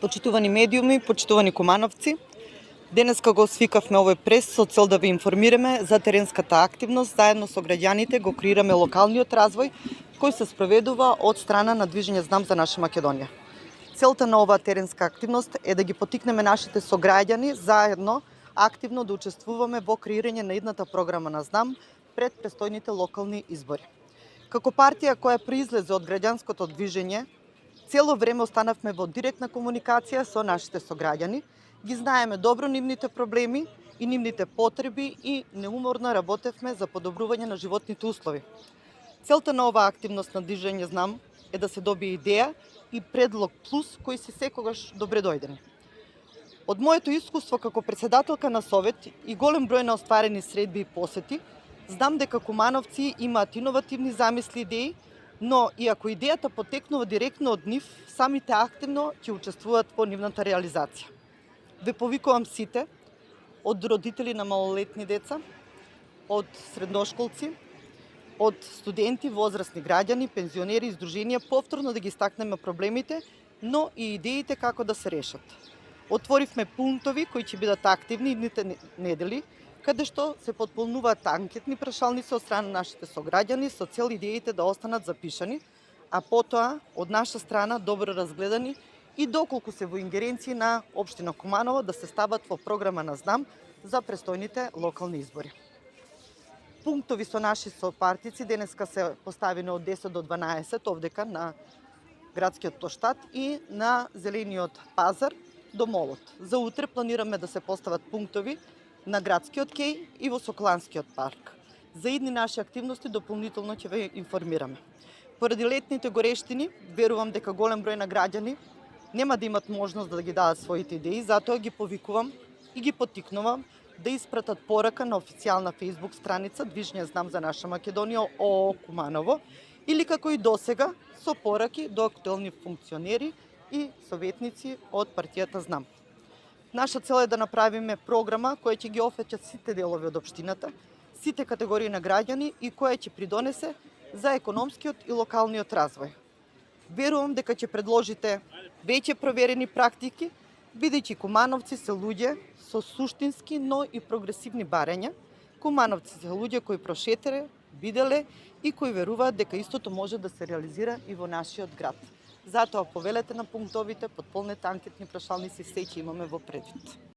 Почитувани медиуми, почитувани кумановци, денеска го свикавме овој прес со цел да ви информираме за теренската активност. Заедно со граѓаните го креираме локалниот развој кој се спроведува од страна на Движење Знам за наша Македонија. Целта на оваа теренска активност е да ги потикнеме нашите сограѓани заедно активно да учествуваме во креирање на идната програма на Знам пред престојните локални избори. Како партија која произлезе од граѓанското движење, цело време останавме во директна комуникација со нашите сограѓани, ги знаеме добро нивните проблеми и нивните потреби и неуморно работевме за подобрување на животните услови. Целта на оваа активност на Движење Знам е да се добие идеја и предлог плюс кои се секогаш добре дојдени. Од моето искуство како председателка на Совет и голем број на остварени средби и посети, знам дека кумановци имаат иновативни замисли и идеи, но и ако идејата потекнува директно од нив, самите активно ќе учествуваат во нивната реализација. Ве повикувам сите, од родители на малолетни деца, од средношколци, од студенти, возрастни граѓани, пензионери и здруженија, повторно да ги истакнеме проблемите, но и идеите како да се решат. Отворивме пунктови кои ќе бидат активни идните недели, каде што се потполнуваат анкетни прашалници од страна на нашите сограѓани со цел идеите да останат запишани, а потоа од наша страна добро разгледани и доколку се во ингеренции на општина Куманово да се стават во програма на Знам за престојните локални избори. Пунктови со наши сопартици денеска се поставени од 10 до 12 овдека на градскиот плоштад и на Зелениот пазар до молот. За утре планираме да се постават пунктови на градскиот кеј и во Соколанскиот парк. За идни наши активности дополнително ќе ве информираме. Поради летните горештини, верувам дека голем број на граѓани нема да имат можност да ги дадат своите идеи, затоа ги повикувам и ги поттикнувам да испратат порака на официјална Facebook страница Движење Знам за наша Македонија ОО Куманово или како и досега со пораки до актуелни функционери и советници од партијата Знам. Наша цел е да направиме програма која ќе ги офаќа сите делови од општината, сите категории на граѓани и која ќе придонесе за економскиот и локалниот развој. Верувам дека ќе предложите веќе проверени практики, бидејќи кумановци се луѓе со суштински, но и прогресивни барања. Кумановци се луѓе кои прошетале, виделе и кои веруваат дека истото може да се реализира и во нашиот град. Затоа повелете на пунктовите, потполнете анкетни прашалници, се ќе имаме во предвид.